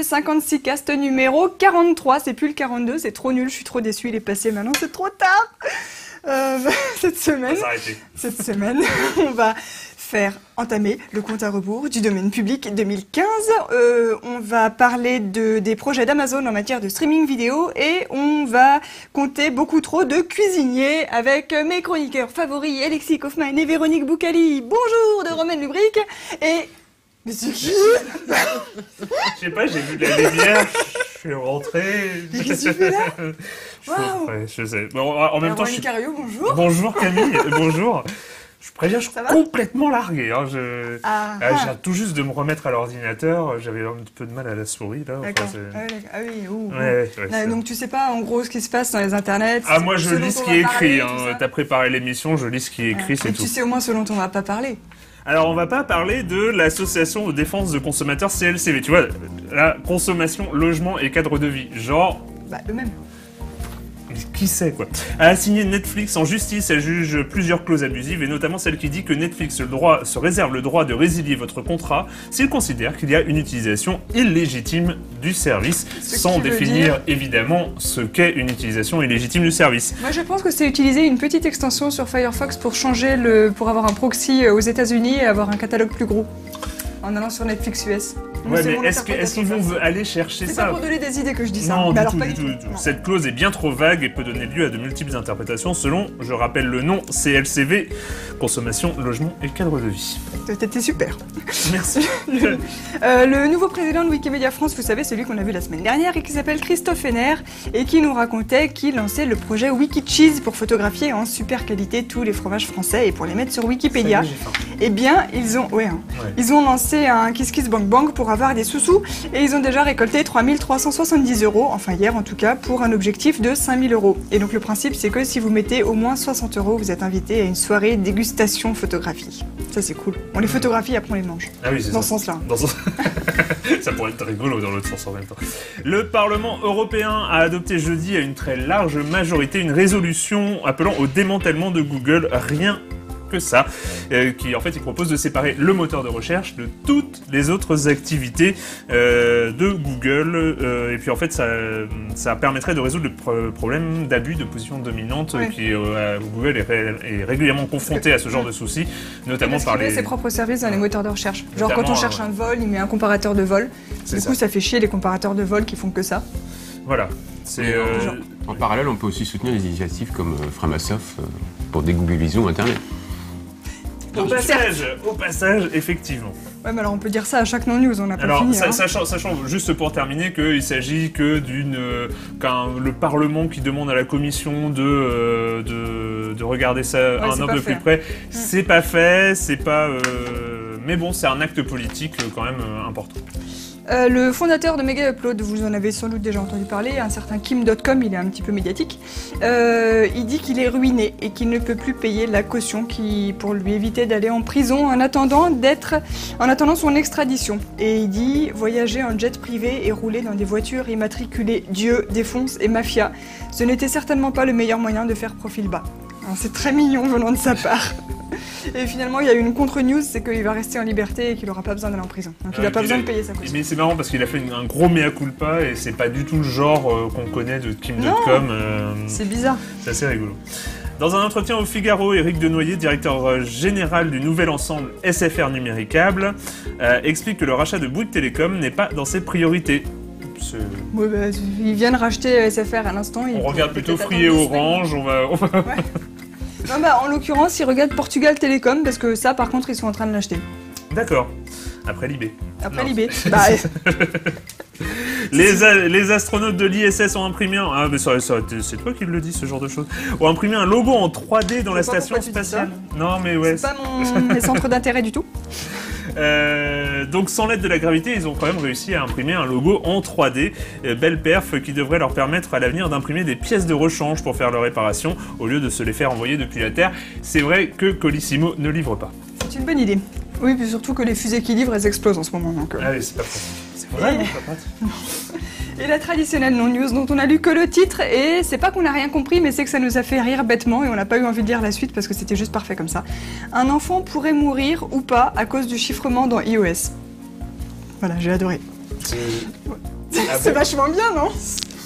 56 cast numéro 43. C'est plus le 42, c'est trop nul, je suis trop déçue, il est passé maintenant, c'est trop tard. Cette semaine, on va entamer le compte à rebours du domaine public 2015. On va parler des projets d'Amazon en matière de streaming vidéo et on va compter beaucoup trop de cuisiniers avec mes chroniqueurs favoris Alexis Kaufmann et Véronique Boukali. Bonjour de Romaine Lubric et... Mais c'est qui? Je sais pas, j'ai vu de la lumière, je suis rentré. Mais qu'est-ce que tu fais là? Waouh! Ouais, je sais. Bon, en même temps, Cario, bonjour. Bonjour Camille, bonjour. Je préviens, je suis complètement largué. Hein. Je viens tout juste de me remettre à l'ordinateur. J'avais un peu de mal à la souris là. D'accord. Enfin, oui. Donc tu sais pas en gros ce qui se passe dans les internets. Ah moi je lis ce qui est écrit. T'as préparé l'émission, je lis ce qui est écrit, c'est tout. Tu sais au moins ce dont on va pas parler. Alors, on va pas parler de l'association de défense de consommateurs CLCV. Tu vois, la consommation, logement et cadre de vie. Genre... Bah, le même. Qui sait, quoi. A assigné Netflix en justice, elle juge plusieurs clauses abusives, et notamment celle qui dit que Netflix se réserve le droit de résilier votre contrat s'il considère qu'il y a une utilisation illégitime du service, sans définir évidemment ce qu'est une utilisation illégitime du service. Moi je pense que c'est utiliser une petite extension sur Firefox pour changer pour avoir un proxy aux États-Unis et avoir un catalogue plus gros en allant sur Netflix US. Ouais, mais est-ce qu'ils vont aller chercher ça? C'est pas pour donner des idées que je dis ça. Non, mais du tout. Cette clause est bien trop vague et peut donner lieu à de multiples interprétations selon, je rappelle le nom, CLCV, consommation, logement et cadre de vie. T'étais super. Merci. Le nouveau président de Wikimedia France, vous savez, celui qu'on a vu la semaine dernière et qui s'appelle Christophe Henner et qui nous racontait qu'il lançait le projet WikiCheese pour photographier en super qualité tous les fromages français et pour les mettre sur Wikipédia. Eh bien, ils ont lancé un Kiss Kiss Bang Bang pour avoir des sous-sous et ils ont déjà récolté 3 370 €, enfin hier en tout cas, pour un objectif de 5 000 €. Et donc le principe c'est que si vous mettez au moins 60 €, vous êtes invité à une soirée dégustation photographie. Ça c'est cool. On les photographie après on les mange. Ah oui, c'est dans ce sens-là. Ça pourrait être rigolo dans l'autre sens en même temps. Le Parlement européen a adopté jeudi à une très large majorité une résolution appelant au démantèlement de Google, rien que ça, qui en fait il propose de séparer le moteur de recherche de toutes les autres activités de Google et puis en fait ça permettrait de résoudre le problème d'abus de position dominante qui Google est régulièrement confronté à ce genre de soucis, notamment par ses propres services dans les moteurs de recherche. Genre quand on cherche un vol, il met un comparateur de vol. Du coup ça fait chier les comparateurs de vol qui font que ça. Voilà. En parallèle, on peut aussi soutenir des initiatives comme Framasoft pour dégooglisons Internet. Au passage, effectivement. Ouais, mais alors on peut dire ça à chaque non-news, on n'a pas fini. Sachant juste pour terminer qu'il s'agit que le Parlement qui demande à la Commission de regarder ça un an de plus près, c'est pas fait, c'est pas... mais bon, c'est un acte politique quand même important. Le fondateur de Mega Upload, vous en avez sans doute déjà entendu parler, un certain Kim.com, il est un petit peu médiatique, il dit qu'il est ruiné et qu'il ne peut plus payer la caution pour lui éviter d'aller en prison en attendant son extradition. Et il dit voyager en jet privé et rouler dans des voitures immatriculées Dieu, défonce et mafia, ce n'était certainement pas le meilleur moyen de faire profil bas. C'est très mignon venant de sa part. Et finalement, il y a eu une contre-news, c'est qu'il va rester en liberté et qu'il n'aura pas besoin d'aller en prison. Donc il n'a pas besoin de payer sa caution. Mais c'est marrant parce qu'il a fait un gros mea culpa et c'est pas du tout le genre qu'on connaît de Kim.com. C'est bizarre. C'est assez rigolo. Dans un entretien au Figaro, Éric Denoyer, directeur général du nouvel ensemble SFR Numéricable, explique que le rachat de Bouygues Télécom n'est pas dans ses priorités. Ouais, ils viennent racheter SFR à l'instant. On regarde plutôt Free et Orange, on va... Ouais. Non, en l'occurrence, ils regardent Portugal Télécom parce que ça, par contre, ils sont en train de l'acheter. D'accord. Après l'IB. Les astronautes de l'ISS ont imprimé c'est toi qui le dis, ce genre de choses. Ont imprimé un logo en 3D dans la station spatiale. Non, mais ouais. C'est pas mes centres d'intérêt du tout. Donc sans l'aide de la gravité, ils ont quand même réussi à imprimer un logo en 3D. Belle perf qui devrait leur permettre à l'avenir d'imprimer des pièces de rechange pour faire leur réparation au lieu de se les faire envoyer depuis la Terre. C'est vrai que Colissimo ne livre pas. C'est une bonne idée. Oui, puis surtout que les fusées qui livrent, elles explosent en ce moment. Donc, Ah oui, c'est pas pratique. C'est vraiment pas pratique. Et la traditionnelle non-news dont on a lu que le titre, et c'est pas qu'on n'a rien compris, mais c'est que ça nous a fait rire bêtement et on n'a pas eu envie de lire la suite parce que c'était juste parfait comme ça. Un enfant pourrait mourir ou pas à cause du chiffrement dans iOS. Voilà, j'ai adoré. C'est vachement bien, non?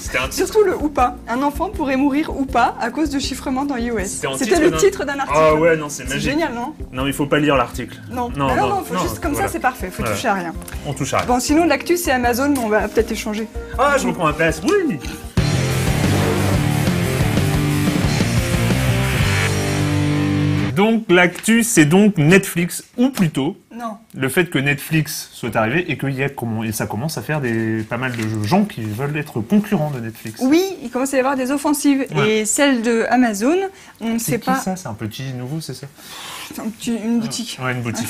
C'était un titre. Surtout le ou pas. Un enfant pourrait mourir ou pas à cause de chiffrement dans iOS. C'était le titre d'un article. Ah ouais, non, c'est magique. C'est génial, non? Non, il faut pas lire l'article. Non, non, faut juste comme ça, c'est parfait. Faut toucher à rien. On touche à rien. Bon, sinon, l'actu, c'est Amazon, mais on va peut-être échanger. Ah, je reprends ma place. Oui. Donc, l'actu, c'est donc Netflix, ou plutôt... Non. Le fait que Netflix soit arrivé et et ça commence à faire pas mal de gens qui veulent être concurrents de Netflix. Oui, il commence à y avoir des offensives. Ouais. Et celle de Amazon, on ne sait pas... C'est ça, c'est un petit nouveau, c'est ça? Une boutique. Ouais, une boutique.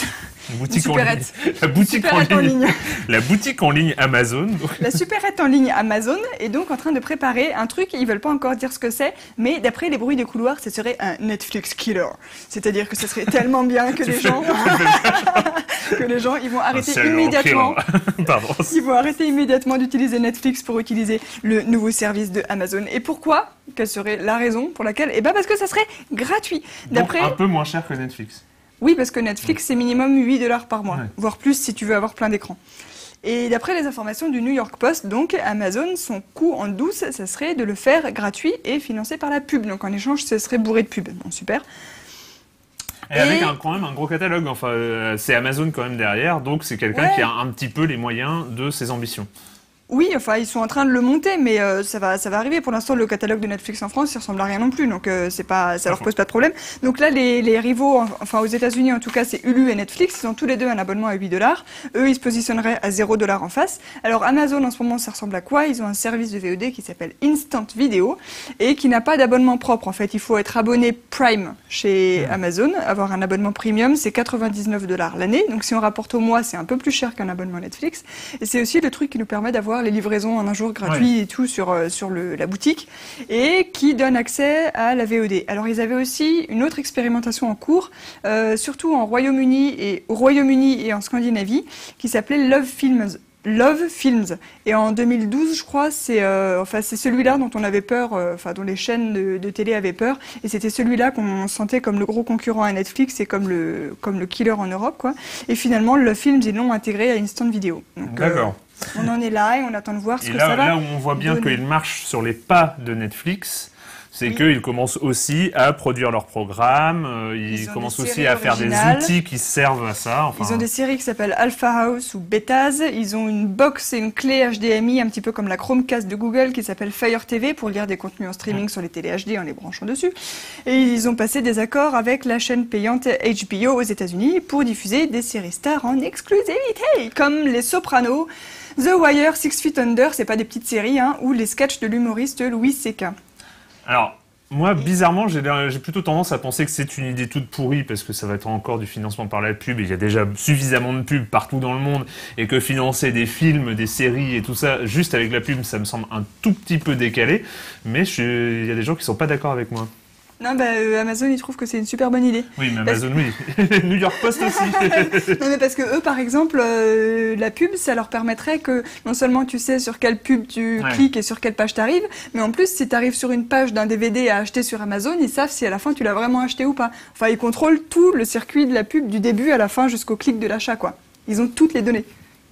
Une boutique Une en ligne. La boutique en ligne. La boutique en ligne Amazon. La supérette en ligne Amazon est donc en train de préparer un truc, ils veulent pas encore dire ce que c'est, mais d'après les bruits des couloirs, ce serait un Netflix killer. C'est-à-dire que ce serait tellement bien que les gens... ils vont arrêter immédiatement. Pardon. Ils vont arrêter immédiatement d'utiliser Netflix pour utiliser le nouveau service de Amazon. Et pourquoi? Quelle serait la raison pour laquelle? Eh ben parce que ça serait gratuit. Donc un peu moins cher que Netflix. Oui, parce que Netflix, c'est minimum 8$ par mois, Ouais. voire plus si tu veux avoir plein d'écrans. Et d'après les informations du New York Post, donc Amazon, son coût en douce, ça serait de le faire gratuit et financé par la pub. Donc en échange, ce serait bourré de pub. Bon, super. Et avec quand même un gros catalogue, enfin c'est Amazon quand même derrière, donc c'est quelqu'un qui a un petit peu les moyens de ses ambitions. Oui, enfin ils sont en train de le monter, mais ça va arriver. Pour l'instant, le catalogue de Netflix en France, il ressemble à rien non plus, donc ça leur pose pas de problème. Donc là, les rivaux, enfin aux États-Unis en tout cas, c'est Hulu et Netflix. Ils ont tous les deux un abonnement à 8$. Eux, ils se positionneraient à 0$ en face. Alors Amazon en ce moment, ça ressemble à quoi? Ils ont un service de VOD qui s'appelle Instant Video et qui n'a pas d'abonnement propre. En fait, il faut être abonné Prime chez Amazon, avoir un abonnement premium, c'est 99$ l'année. Donc si on rapporte au mois, c'est un peu plus cher qu'un abonnement Netflix. Et c'est aussi le truc qui nous permet d'avoir les livraisons en un jour gratuits et tout sur la boutique et qui donne accès à la VOD. Alors ils avaient aussi une autre expérimentation en cours, surtout au Royaume-Uni et en Scandinavie, qui s'appelait Love Films. Et en 2012, je crois, c'est celui-là dont on avait peur, dont les chaînes de télé avaient peur. Et c'était celui-là qu'on sentait comme le gros concurrent à Netflix et comme le killer en Europe, quoi. Et finalement, Love Films, ils l'ont intégré à Instant Video. D'accord. On en est là et on attend de voir ce et que là, ça va. Là où on voit bien qu'ils marchent sur les pas de Netflix, c'est qu'ils commencent aussi à produire leurs programmes, ils commencent aussi à faire des outils qui servent à ça. Ils ont des séries qui s'appellent Alpha House ou Betas, ils ont une box et une clé HDMI, un petit peu comme la Chromecast de Google, qui s'appelle Fire TV pour lire des contenus en streaming sur les télé HD en les branchant dessus. Et ils ont passé des accords avec la chaîne payante HBO aux États-Unis pour diffuser des séries stars en exclusivité, comme Les Sopranos, The Wire, Six Feet Under, c'est pas des petites séries, ou les sketchs de l'humoriste Louis C.K. Alors, moi, bizarrement, j'ai plutôt tendance à penser que c'est une idée toute pourrie parce que ça va être encore du financement par la pub et il y a déjà suffisamment de pubs partout dans le monde et que financer des films, des séries et tout ça juste avec la pub, ça me semble un tout petit peu décalé. Mais il y a des gens qui sont pas d'accord avec moi. Non, Amazon, ils trouvent que c'est une super bonne idée. Oui, mais Amazon, oui. New York Post aussi. Non, mais parce que eux, par exemple, la pub, ça leur permettrait que non seulement tu sais sur quelle pub tu cliques et sur quelle page t'arrives, mais en plus, si t'arrives sur une page d'un DVD à acheter sur Amazon, ils savent si à la fin tu l'as vraiment acheté ou pas. Enfin, ils contrôlent tout le circuit de la pub du début à la fin jusqu'au clic de l'achat, quoi. Ils ont toutes les données.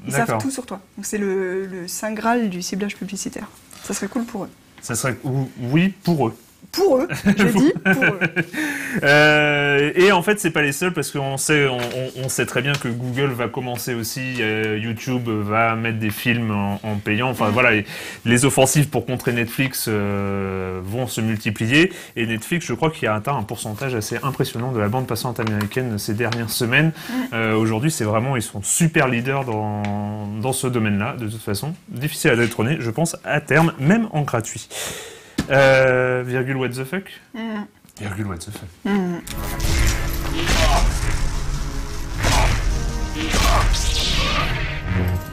Ils savent tout sur toi. Donc c'est le saint graal du ciblage publicitaire. Ça serait cool pour eux. Ça serait oui pour eux. Pour eux, j'ai dit pour eux. Et en fait, c'est pas les seuls parce qu'on sait très bien que Google va commencer aussi, YouTube va mettre des films en payant. Enfin voilà, les offensives pour contrer Netflix vont se multiplier. Et Netflix, je crois qu'il a atteint un pourcentage assez impressionnant de la bande passante américaine ces dernières semaines. Aujourd'hui, ils sont super leaders dans ce domaine-là. De toute façon, difficile à détrôner, je pense, à terme, même en gratuit. Virgule what the fuck? Virgule what the fuck.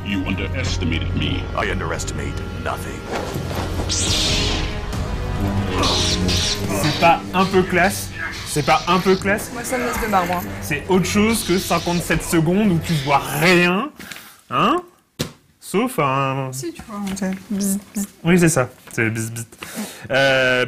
You underestimated me. I underestimate nothing. C'est pas un peu classe? C'est pas un peu classe? Moi, ça me laisse de marbre. C'est autre chose que 57 secondes où tu vois rien. Hein? Sauf un... Si, tu vois, bzz, bzz. Oui, c'est ça. C'est bzz, bzz.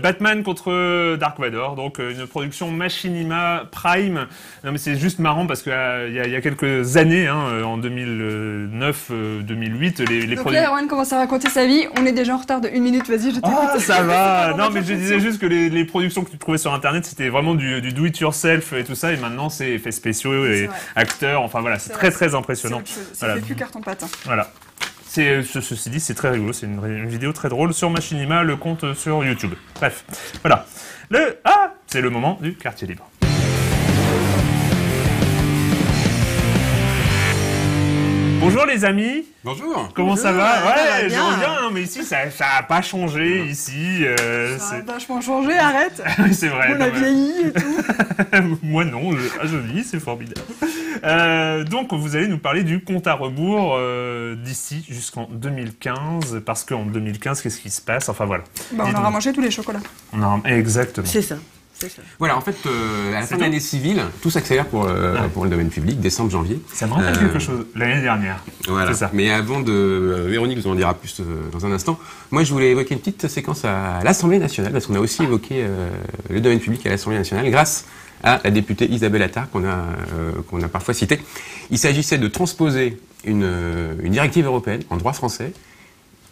Batman contre Dark Vador, donc une production Machinima Prime. Non, mais c'est juste marrant parce que il y a quelques années, en 2009-2008, les Donc là, Erwan commence à raconter sa vie. On est déjà en retard de 1 minute. Vas-y, je t'écoute. Ah, ça va. Non, mais je disais juste que les productions que tu trouvais sur Internet, c'était vraiment du do-it-yourself et tout ça. Et maintenant, c'est effets spéciaux et vrai. acteurs. Enfin, voilà, c'est C'est très, vrai, très impressionnant. Ça Voilà. fait plus carton pâte. Hein. Voilà. Ceci dit, c'est très rigolo. C'est une vidéo très drôle sur Machinima, le compte sur YouTube. Bref. Voilà. C'est le moment du quartier libre. Bonjour les amis. Bonjour. Comment ça va? ça va Ouais, bien. je reviens, hein, mais ici ça a pas changé ici. Ça a vachement changé, arrête. Oui, c'est vrai. On non, a mais- vieilli et tout. Moi non, je vis, c'est formidable. Donc vous allez nous parler du compte à rebours d'ici jusqu'en 2015, parce qu'en 2015, qu'est-ce qui se passe? Enfin voilà. Bah, on Dis-nous. aura mangé tous les chocolats. Exactement. C'est ça. C'est ça. Voilà, en fait, à la C'est fin de tout l'année civile, tout s'accélère pour le domaine public, décembre, janvier. Ça me rappelle quelque chose, l'année dernière. Voilà. C'est ça. Mais avant de... Véronique nous en dira plus dans un instant. Moi, je voulais évoquer une petite séquence à l'Assemblée nationale, parce qu'on a aussi évoqué le domaine public à l'Assemblée nationale, grâce à la députée Isabelle Attard, qu'on a parfois citée. Il s'agissait de transposer une directive européenne en droit français,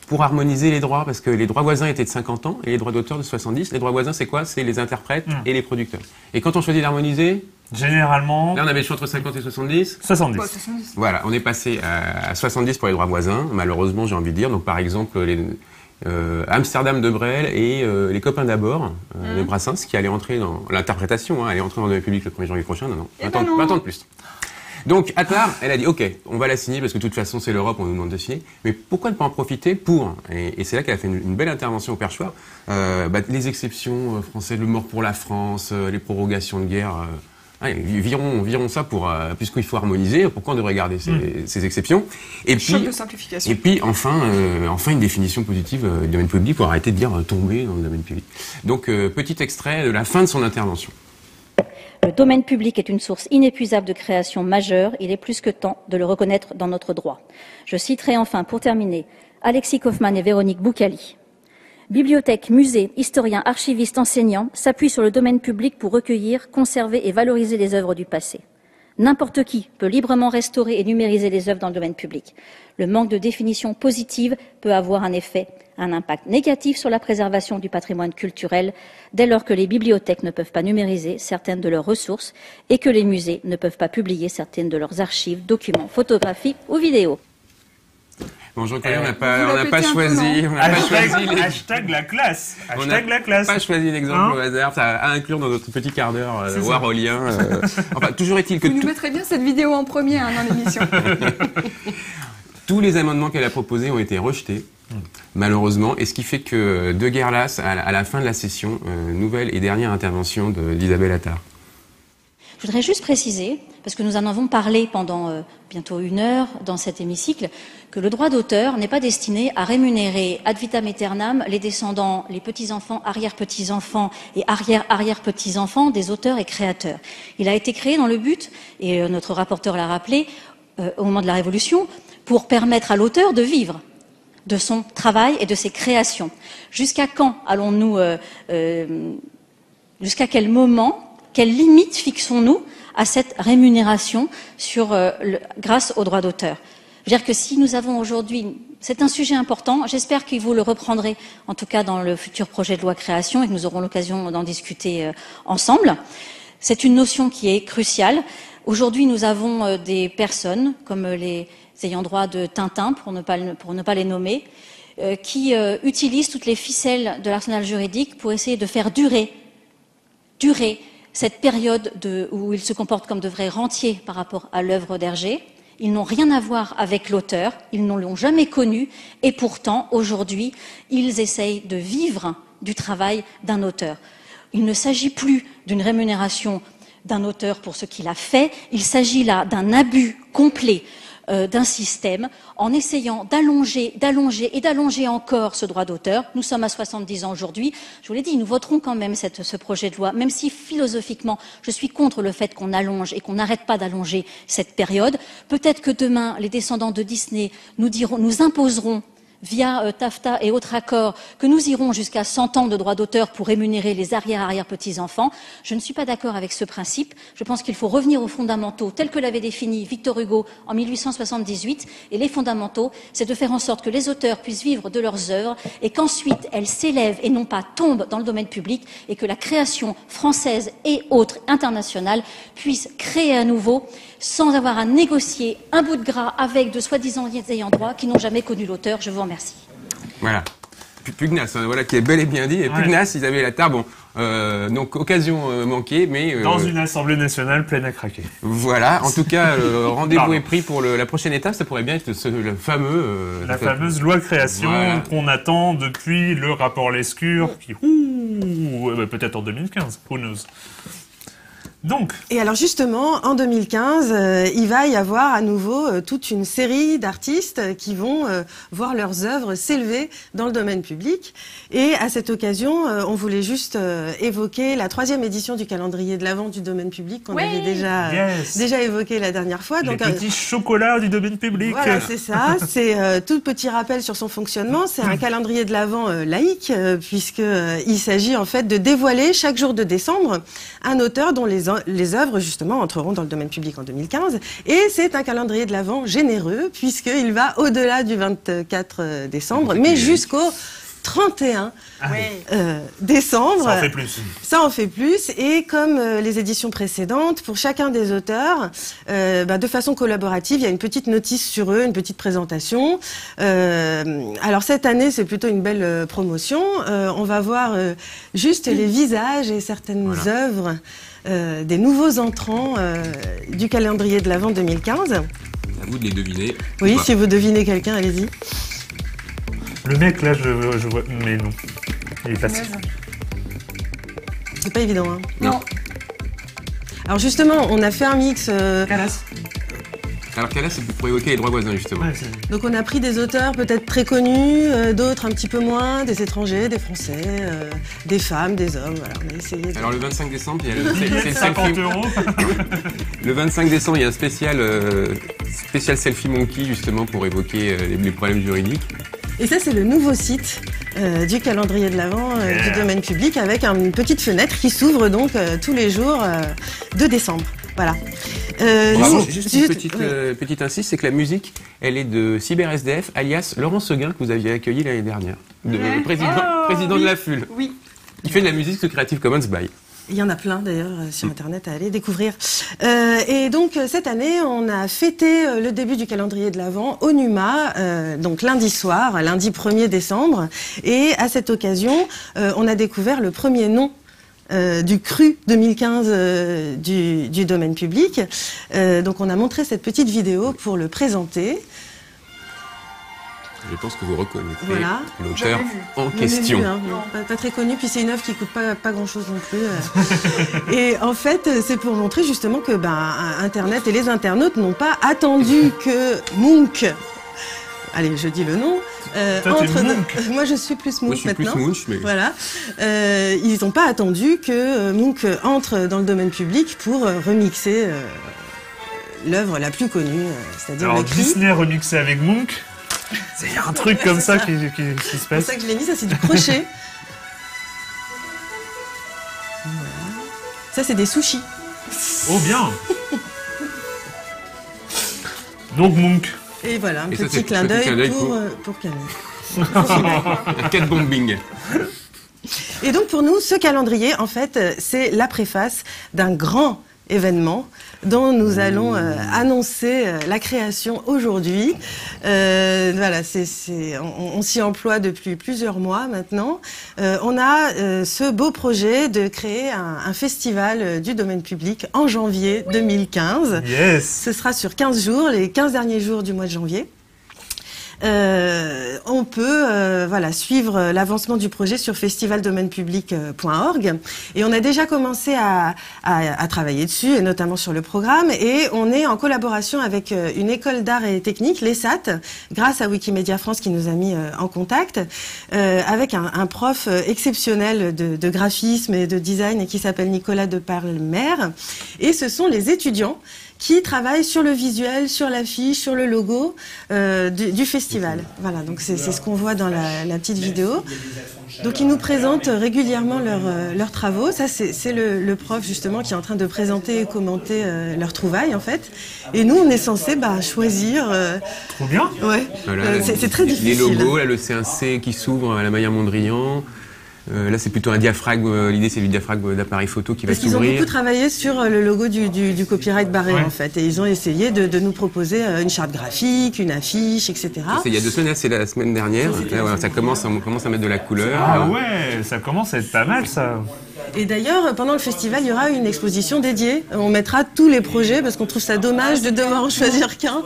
pour harmoniser les droits, parce que les droits voisins étaient de 50 ans et les droits d'auteur de 70. Les droits voisins, c'est quoi? C'est les interprètes et les producteurs. Et quand on choisit d'harmoniser, Généralement, là on avait le choix entre 50 et 70. 70. Bah, 70. Voilà, on est passé à 70 pour les droits voisins, malheureusement j'ai envie de dire. Donc par exemple, Amsterdam de Brel et les copains d'abord, de Brassens, qui allaient entrer dans l'interprétation, allait entrer dans le public le 1er janvier prochain. Non, Eh 20 ben ans, non. 20 ans de plus. Donc Attard, elle a dit ok, on va la signer parce que de toute façon c'est l'Europe, on nous demande de signer. Mais pourquoi ne pas en profiter pour, et c'est là qu'elle a fait une belle intervention au perchoir, les exceptions françaises, le mort pour la France, les prorogations de guerre. Virons ça pour puisqu'il faut harmoniser. Pourquoi on devrait garder ces exceptions? Et Choc puis de simplification. et puis enfin une définition positive du domaine public pour arrêter de dire tomber dans le domaine public. Donc petit extrait de la fin de son intervention. Le domaine public est une source inépuisable de création majeure. Il est plus que temps de le reconnaître dans notre droit. Je citerai enfin, pour terminer, Alexis Kaufmann et Véronique Boucali. Bibliothèques, musées, historiens, archivistes, enseignants s'appuient sur le domaine public pour recueillir, conserver et valoriser les œuvres du passé. N'importe qui peut librement restaurer et numériser les œuvres dans le domaine public. Le manque de définition positive peut avoir un impact négatif sur la préservation du patrimoine culturel, dès lors que les bibliothèques ne peuvent pas numériser certaines de leurs ressources et que les musées ne peuvent pas publier certaines de leurs archives, documents, photographies ou vidéos. Bon, je reconnais, on n'a vous pas la pétez un peu, choisi, non on n'a pas choisi les... Hashtag la classe. On Hashtag n'a la classe. pas choisi l'exemple Hein au hasard, ça à inclure dans notre petit quart d'heure C'est ça. warolien. Enfin, toujours est-il que Vous nous mettrez bien cette vidéo en premier dans l'émission. tous les amendements qu'elle a proposés ont été rejetés, malheureusement, et ce qui fait que de guerre lasse, à la fin de la session, nouvelle et dernière intervention d'Isabelle Attard. Je voudrais juste préciser, parce que nous en avons parlé pendant bientôt 1 heure dans cet hémicycle, que le droit d'auteur n'est pas destiné à rémunérer ad vitam aeternam les descendants, les petits-enfants, arrière-petits-enfants et arrière-arrière-petits-enfants des auteurs et créateurs. Il a été créé dans le but, et notre rapporteur l'a rappelé, au moment de la Révolution, pour permettre à l'auteur de vivre de son travail et de ses créations. Jusqu'à quand allons-nous, jusqu'à quel moment, quelles limites fixons-nous à cette rémunération grâce aux droits d'auteur? Je veux dire que si nous avons aujourd'hui, c'est un sujet important, j'espère que vous le reprendrez, en tout cas dans le futur projet de loi création, et que nous aurons l'occasion d'en discuter ensemble. C'est une notion qui est cruciale. Aujourd'hui, nous avons des personnes, comme les ayants droit de Tintin, pour ne pas les nommer, qui utilisent toutes les ficelles de l'arsenal juridique pour essayer de faire durer cette période où ils se comportent comme de vrais rentiers par rapport à l'œuvre d'Hergé. Ils n'ont rien à voir avec l'auteur, ils ne l'ont jamais connu, et pourtant, aujourd'hui, ils essayent de vivre du travail d'un auteur. Il ne s'agit plus d'une rémunération d'un auteur pour ce qu'il a fait, il s'agit là d'un abus complet d'un système en essayant d'allonger encore ce droit d'auteur. Nous sommes à 70 ans aujourd'hui. Je vous l'ai dit, nous voterons quand même ce projet de loi, même si philosophiquement, je suis contre le fait qu'on allonge et qu'on n'arrête pas d'allonger cette période. Peut-être que demain, les descendants de Disney nous imposeront via TAFTA et autres accords, que nous irons jusqu'à 100 ans de droit d'auteur pour rémunérer les arrière-petits-enfants. Je ne suis pas d'accord avec ce principe. Je pense qu'il faut revenir aux fondamentaux tels que l'avait défini Victor Hugo en 1878. Et les fondamentaux, c'est de faire en sorte que les auteurs puissent vivre de leurs œuvres et qu'ensuite elles s'élèvent et non pas tombent dans le domaine public et que la création française et autres internationale puisse créer à nouveau sans avoir à négocier un bout de gras avec de soi-disant ayants droit qui n'ont jamais connu l'auteur. Je vous remercie. Voilà. Pugnace, hein, voilà qui est bel et bien dit. Et Pugnace, Isabelle Attard, bon, donc occasion manquée, mais... Dans une Assemblée nationale pleine à craquer. Voilà, en tout cas, rendez-vous est pris pour la prochaine étape, ça pourrait bien être le fameux... la fameuse loi création qu'on attend depuis le rapport Lescure, qui, peut-être en 2015, who knows. Donc. Et alors justement, en 2015, il va y avoir à nouveau toute une série d'artistes qui vont voir leurs œuvres s'élever dans le domaine public. Et à cette occasion, on voulait juste évoquer la 3e édition du calendrier de l'Avent du domaine public qu'on avait déjà évoqué la dernière fois. Les petits chocolats du domaine public. Voilà, c'est ça. C'est tout petit rappel sur son fonctionnement. C'est un calendrier de l'Avent laïque, puisqu'il s'agit en fait de dévoiler chaque jour de décembre un auteur dont les œuvres, justement, entreront dans le domaine public en 2015. Et c'est un calendrier de l'Avent généreux, puisqu'il va au-delà du 24 décembre, mais jusqu'au 31 décembre. Ça en fait plus. Ça en fait plus. Et comme les éditions précédentes, pour chacun des auteurs, de façon collaborative, il y a une petite notice sur eux, une petite présentation. Alors cette année, c'est plutôt une belle promotion. On va voir juste les visages et certaines œuvres des nouveaux entrants du calendrier de l'Avent 2015. À vous de les deviner. Oui, si vous devinez quelqu'un, allez-y. Le mec là, je vois, mais non, il est facile. C'est pas évident, hein. Non. Alors justement, on a fait un mix. Calas. Alors Calas, c'est pour évoquer les droits voisins, justement. Donc on a pris des auteurs peut-être très connus, d'autres un petit peu moins, des étrangers, des Français, des femmes, des hommes. Voilà, on a essayé. Alors le 25 décembre, il y a le 50 €. Le 25 décembre, il y a un spécial Selfie Monkey, justement, pour évoquer les problèmes juridiques. Et ça, c'est le nouveau site du calendrier de l'Avent du domaine public, avec une petite fenêtre qui s'ouvre donc tous les jours de décembre. Voilà. Juste une petite insiste, c'est que la musique, elle est de Cyber SDF, alias Laurent Seguin, que vous aviez accueilli l'année dernière, président de la FUL. Oui. Il fait de la musique sous Creative Commons by. Il y en a plein d'ailleurs sur Internet à aller découvrir. Et donc cette année, on a fêté le début du calendrier de l'Avent au NUMA, donc lundi soir, lundi 1er décembre. Et à cette occasion, on a découvert le premier nom du CRU 2015 du domaine public. Donc on a montré cette petite vidéo pour le présenter. Je pense que vous reconnaissez l'auteur en question. Vu, hein, pas très connu, puis c'est une œuvre qui coûte pas grand-chose non plus. Et en fait, c'est pour montrer justement que Internet et les internautes n'ont pas attendu que Munch, allez, je dis le nom, moi je suis plus Munch maintenant. Plus Munch, mais... Voilà. Ils n'ont pas attendu que Munch entre dans le domaine public pour remixer l'œuvre la plus connue, c'est-à-dire le CRI. Disney remixé avec Munch. Il y a un truc comme ça qui se passe. C'est ça que je l'ai mis, ça c'est du crochet. Voilà. Ça c'est des sushis. Oh bien. Donc Munch. Et voilà, un petit clin d'œil pour Camille. Un cat bombing. Et donc pour nous, ce calendrier, en fait, c'est la préface d'un grand événement dont nous allons annoncer la création aujourd'hui. Voilà, on s'y emploie depuis plusieurs mois maintenant. On a ce beau projet de créer un festival du domaine public en janvier 2015. Yes. Ce sera sur 15 jours, les 15 derniers jours du mois de janvier. on peut suivre l'avancement du projet sur festivaldomainepublic.org. Et on a déjà commencé à travailler dessus, et notamment sur le programme. Et on est en collaboration avec une école d'art et technique, l'ESAT, grâce à Wikimedia France qui nous a mis en contact, avec un prof exceptionnel de graphisme et de design et qui s'appelle Nicolas de Parlemer. Et ce sont les étudiants qui travaillent sur le visuel, sur l'affiche, sur le logo du festival. Voilà, donc c'est ce qu'on voit dans la petite vidéo. Donc ils nous présentent régulièrement leurs travaux. Ça, c'est le prof justement qui est en train de présenter et commenter leurs trouvailles en fait. Et nous, on est censé choisir. Trop bien. Ouais. Voilà, c'est très difficile. Les logos, là, le C1C qui s'ouvre à la manière Mondrian. Là, c'est plutôt un diaphragme. L'idée, c'est du diaphragme d'appareil photo qui va s'ouvrir. Parce qu'ils ont beaucoup travaillé sur le logo du copyright barré, en fait. Et ils ont essayé de nous proposer une charte graphique, une affiche, etc. Il y a 2 semaines, c'est la semaine dernière. Là, on commence à mettre de la couleur. Ah ouais, ça commence à être pas mal, ça. Et d'ailleurs, pendant le festival, il y aura une exposition dédiée. On mettra tous les projets parce qu'on trouve ça dommage de devoir en choisir qu'un,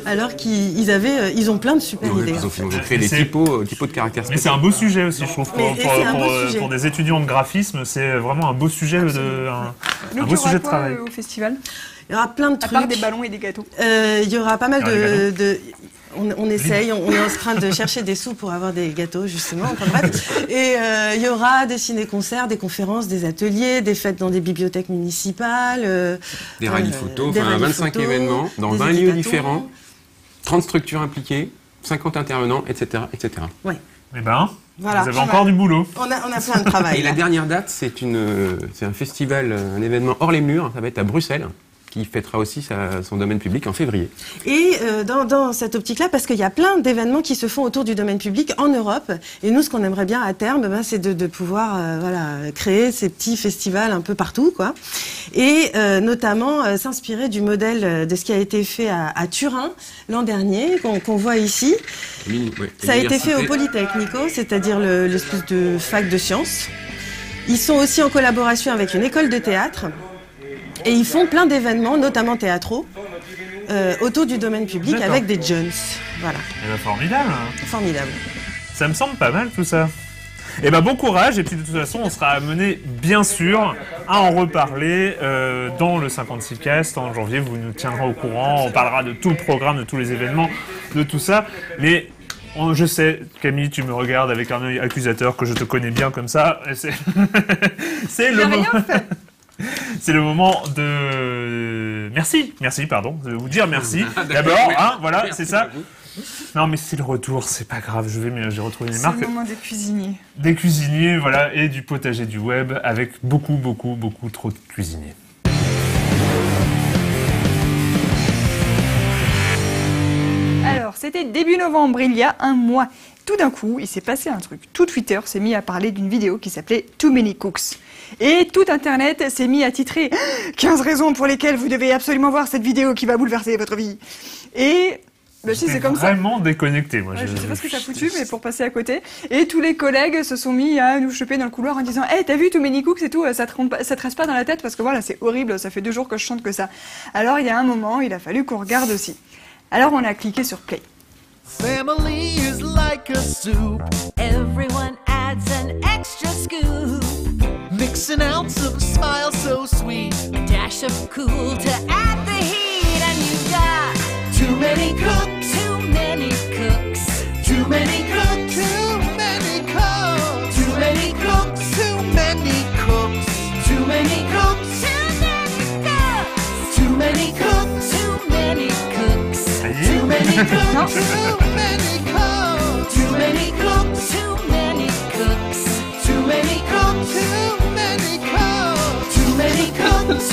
alors qu'ils ont plein de super idées. Ils ont créé des typos de caractères. Mais c'est un beau sujet aussi, je trouve, pour des étudiants de graphisme. C'est vraiment un beau sujet, un beau sujet de travail. Au festival, il y aura plein de trucs. À part des ballons et des gâteaux. Il y aura pas mal de on essaye, on est en train de chercher des sous pour avoir des gâteaux, justement. Enfin, bref. Et il y aura des ciné-concerts, des conférences, des ateliers, des fêtes dans des bibliothèques municipales. Des rallyes photos, 25 événements dans 20 lieux différents, 30 structures impliquées, 50 intervenants, etc. etc. Ouais. Eh ben, voilà, vous avez encore du boulot. On a plein de travail. Et la dernière date, c'est un festival, un événement hors les murs, ça va être à Bruxelles, qui fêtera aussi son domaine public en février. Et dans cette optique-là, parce qu'il y a plein d'événements qui se font autour du domaine public en Europe, et nous, ce qu'on aimerait bien à terme, c'est de pouvoir créer ces petits festivals un peu partout, quoi. Et notamment s'inspirer du modèle de ce qui a été fait à Turin l'an dernier, qu'on voit ici. Ça a été fait au Polytechnico, c'est-à-dire l'espèce de fac de sciences. Ils sont aussi en collaboration avec une école de théâtre. Et ils font plein d'événements, notamment théâtraux, autour du domaine public avec des jeunes. Voilà. Eh ben, formidable. Formidable. Ça me semble pas mal tout ça. Eh ben bon courage, et puis de toute façon on sera amené bien sûr à en reparler dans le 56cast en janvier. Vous nous tiendrez au courant, on parlera de tout le programme, de tous les événements, de tout ça. Mais je sais, Camille, tu me regardes avec un œil accusateur, que je te connais bien comme ça. C'est le moment. C'est le moment de de vous dire merci. D'abord, voilà, c'est ça. Non, mais c'est le retour, c'est pas grave. J'ai retrouvé les marques. C'est le moment des cuisiniers. Des cuisiniers, voilà, et du potager du web avec beaucoup trop de cuisiniers. Alors, c'était début novembre, il y a un mois. Tout d'un coup, il s'est passé un truc. Tout Twitter s'est mis à parler d'une vidéo qui s'appelait Too Many Cooks. Et tout Internet s'est mis à titrer 15 raisons pour lesquelles vous devez absolument voir cette vidéo qui va bouleverser votre vie. Et c'est comme ça. Vraiment déconnecté, moi. Je sais pas ce que ça a foutu, mais pour passer à côté. Et tous les collègues se sont mis à nous choper dans le couloir en disant « Hey, t'as vu Too Many Cooks et tout, ça te reste pas dans la tête parce que voilà, c'est horrible, ça fait 2 jours que je chante que ça. » Alors il y a un moment, il a fallu qu'on regarde aussi. Alors on a cliqué sur Play. Family is like a soup. Everyone adds an extra scoop. Mix an ounce of a smile so sweet. A dash of cool to add the heat. And you've got too many cooks. Too many cooks. Too many cooks. Too many cooks. Too many cooks. Too many cooks. Too many cooks. Too many cooks. Too many cooks. Too many cooks. Too many cooks. Too many cooks. Too many cooks. Too many cooks. Too many cooks. Too many cooks.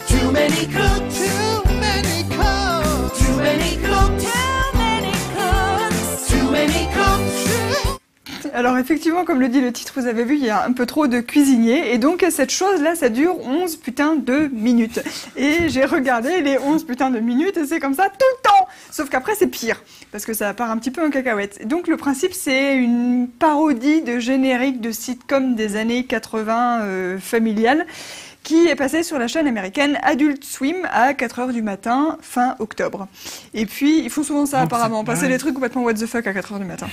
Too many cooks. Too many cooks. Too many cooks. Too many cooks. Alors effectivement, comme le dit le titre, vous avez vu, il y a un peu trop de cuisiniers. Et donc cette chose-là, ça dure 11 putains de minutes. Et j'ai regardé les 11 putains de minutes et c'est comme ça tout le temps. Sauf qu'après c'est pire, parce que ça part un petit peu en cacahuète. Donc le principe, c'est une parodie de générique de sitcom des années 80 familiale, qui est passé sur la chaîne américaine Adult Swim à 4h du matin, fin octobre. Et puis, ils font souvent ça Donc, apparemment, passer des trucs complètement what the fuck à 4h du matin.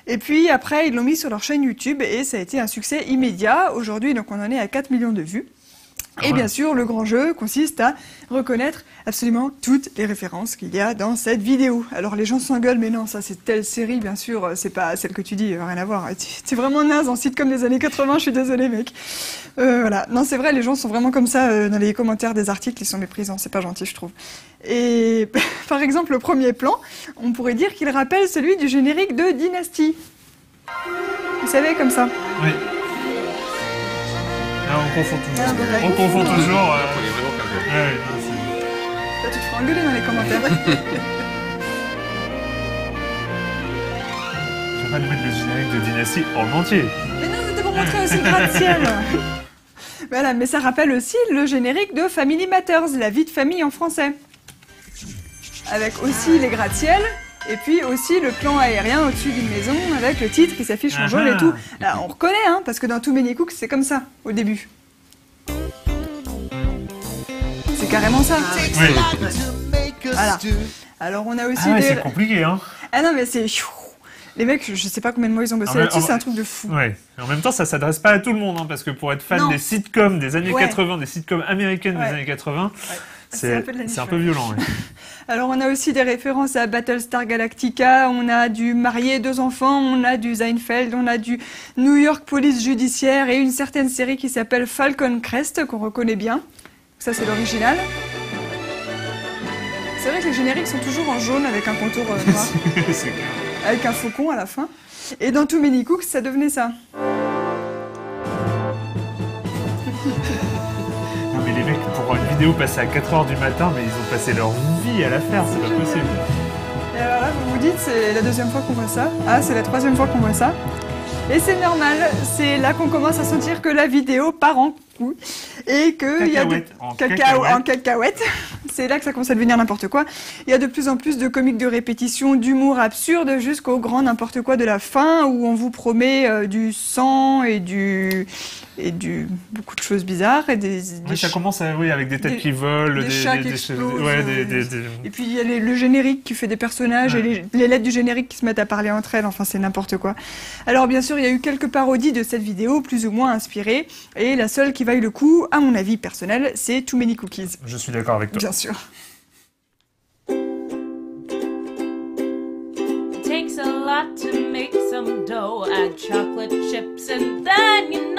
Et puis après, ils l'ont mis sur leur chaîne YouTube et ça a été un succès immédiat. Aujourd'hui, donc on en est à 4 millions de vues. Et bien sûr, le grand jeu consiste à reconnaître absolument toutes les références qu'il y a dans cette vidéo. Alors les gens s'engueulent, mais non, ça c'est telle série, bien sûr, c'est pas celle que tu dis, rien à voir. C'est vraiment naze en sitcom des années 80, je suis désolée mec. Voilà, non c'est vrai, les gens sont vraiment comme ça dans les commentaires des articles, ils sont méprisants, c'est pas gentil je trouve. Et par exemple, le premier plan, on pourrait dire qu'il rappelle celui du générique de Dynasty. Vous savez, comme ça. Oui. Ah, on confond toujours. On confond toujours. Ouais, non, Toi, tu te feras engueuler dans les commentaires. Je vais pas nous mettre le générique de Dynasty en entier. Mais non, c'était pour montrer aussi le gratte-ciel. Voilà, mais ça rappelle aussi le générique de Family Matters, la vie de famille en français. Avec aussi les gratte-ciel. Et puis aussi le plan aérien au-dessus d'une maison avec le titre qui s'affiche en jaune et tout. Là, on reconnaît, hein, parce que dans Too Many Cooks, c'est comme ça, au début. C'est carrément ça. Oui. Voilà. Alors on a aussi Ah ouais, des... c'est compliqué, hein. Ah non, mais c'est... Les mecs, je sais pas combien de mois ils ont bossé là-dessus, c'est un truc de fou. Ouais. Et en même temps, ça s'adresse pas à tout le monde, hein, parce que pour être fan des sitcoms des années 80, des sitcoms américaines des années 80, c'est un peu violent. Ouais. Alors on a aussi des références à Battlestar Galactica, on a du Marié 2 enfants, on a du Seinfeld, on a du New York Police Judiciaire et une certaine série qui s'appelle Falcon Crest, qu'on reconnaît bien. Ça c'est l'original. C'est vrai que les génériques sont toujours en jaune avec un contour noir. C'est clair. Avec un faucon à la fin. Et dans Too Many Cooks, ça devenait ça. Non mais les mecs, pour une vidéo passée à 4h du matin, mais ils ont passé leur vie à la faire, c'est pas possible. Et alors là, vous vous dites, c'est la 2e fois qu'on voit ça. Ah, c'est la 3e fois qu'on voit ça. Et c'est normal, c'est là qu'on commence à sentir que la vidéo part en couille. Et qu'il y a en cacahuète. C'est là que ça commence à devenir n'importe quoi. Il y a de plus en plus de comiques de répétition, d'humour absurde, jusqu'au grand n'importe quoi de la fin, où on vous promet du sang et beaucoup de choses bizarres. Et oui, ça commence avec des têtes qui volent, des chats qui explosent. Ouais, Et puis il y a le générique qui fait des personnages et les lettres du générique qui se mettent à parler entre elles. Enfin, c'est n'importe quoi. Alors bien sûr, il y a eu quelques parodies de cette vidéo, plus ou moins inspirées. Et la seule qui vaille le coup, à mon avis personnel, c'est Too Many Cookies. Je suis d'accord avec toi. Bien sûr. Takes a lot to make some dough. Add chocolate chips and then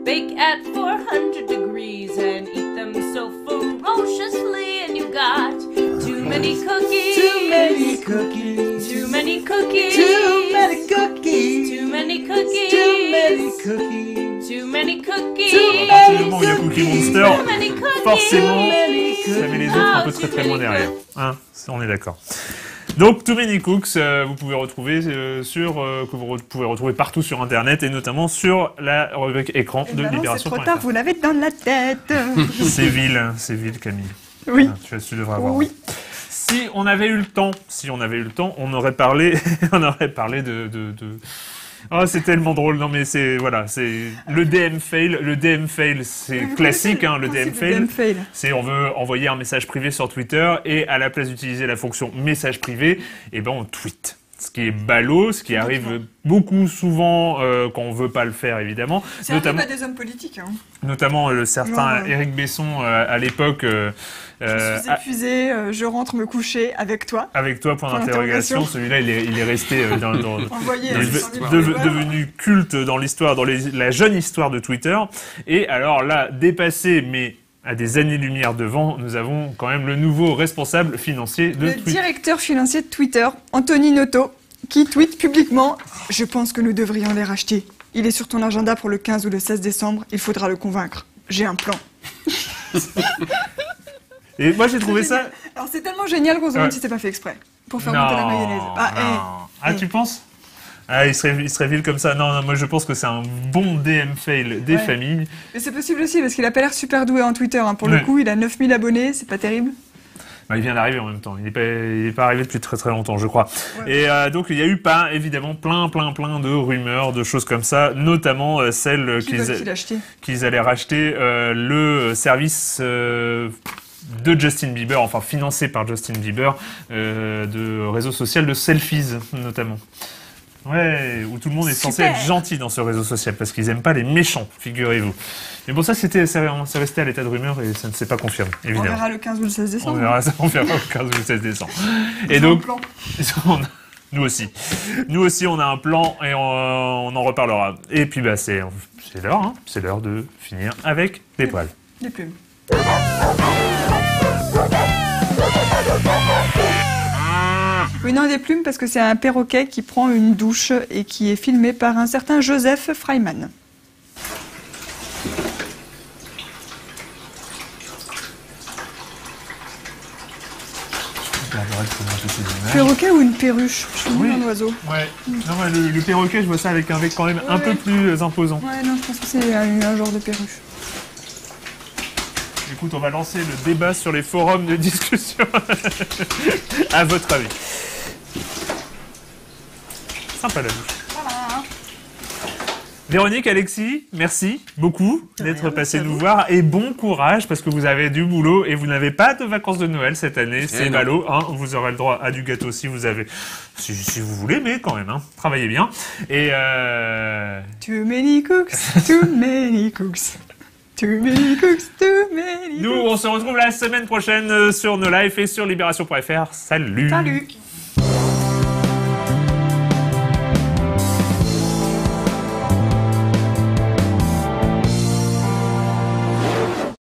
bake at 400 degrees and eat them so ferociously. And you got too many cookies. Too many cookies. Too many cookies. Too many cookies. Too many cookies. Too many cookies. Too many cookies. À partir du moment où il y a Cookie Monster, forcément, ça met les autres un peu très loin derrière. Hein, on est d'accord. Donc, Too Many Cooks, vous pouvez retrouver que vous pouvez retrouver partout sur Internet et notamment sur la rubrique écran de Libération. C'est trop tard, vous l'avez dans la tête. C'est vil, Camille. Oui. Ah, tu devrais avoir. Oui. Si on avait eu le temps, on aurait parlé de... Oh, c'est tellement drôle. Non, mais c'est le DM fail. Le DM fail, c'est classique, hein. Le DM fail, c'est on veut envoyer un message privé sur Twitter et à la place d'utiliser la fonction message privé, on tweet. Ce qui est ballot, ce qui arrive beaucoup souvent quand on veut pas le faire, évidemment. C'est notamment pas des hommes politiques. Hein. Notamment le certain Éric Besson à l'époque. Je suis épuisé, je rentre me coucher avec toi. Avec toi, point d'interrogation. Celui-là, il est resté devenu culte dans l'histoire, la jeune histoire de Twitter. Et alors là, dépassé, mais à des années-lumière devant, nous avons quand même le nouveau responsable financier de Twitter. Le directeur financier de Twitter, Anthony Noto, qui tweet publiquement « Je pense que nous devrions les racheter. Il est sur ton agenda pour le 15 ou le 16 décembre. Il faudra le convaincre. J'ai un plan. » Et moi, j'ai trouvé ça... Alors, c'est tellement génial qu'on se demande si c'était pas fait exprès. Pour faire monter la mayonnaise. Tu penses ? Ah, il serait vil comme ça. Non, moi je pense que c'est un bon DM fail des familles. Mais c'est possible aussi, parce qu'il a pas l'air super doué en Twitter. Hein. Pour le coup, il a 9000 abonnés, c'est pas terrible. Bah, il vient d'arriver en même temps. Il est pas arrivé depuis très très longtemps, je crois. Ouais. Et donc il y a eu évidemment plein de rumeurs, de choses comme ça, notamment celle qu'ils allaient racheter le service de Justin Bieber, enfin financé par Justin Bieber, de réseau social de selfies notamment. Ouais, où tout le monde est censé être gentil dans ce réseau social, parce qu'ils aiment pas les méchants, figurez-vous. Mais bon, ça c'est resté à l'état de rumeur et ça ne s'est pas confirmé, évidemment. On verra le 15 ou le 16 décembre. On verra le 15 ou le 16 décembre. Et donc, nous aussi, on a un plan et on en reparlera. Et puis, bah, c'est l'heure, hein. C'est l'heure de finir avec des poils. Des plumes. Oui, non, des plumes parce que c'est un perroquet qui prend une douche et qui est filmé par un certain Joseph Freiman. Perroquet ou une perruche? Je suis un oiseau. Ouais. Non, le perroquet, je vois ça avec un bec quand même un peu plus imposant. Ouais, non, je pense que c'est un genre de perruche. Écoute, on va lancer le débat sur les forums de discussion. À votre avis. Sympa la bouche. Voilà. Véronique, Alexis, merci beaucoup d'être passés nous voir et bon courage parce que vous avez du boulot et vous n'avez pas de vacances de Noël cette année. C'est ballot, hein. Vous aurez le droit à du gâteau si vous avez, si vous voulez, mais quand même, hein. Travaillez bien. Et Too many cooks, too many cooks. Too many cooks, too many cooks. Nous, on se retrouve la semaine prochaine sur No Life et sur Libération.fr. Salut. Salut.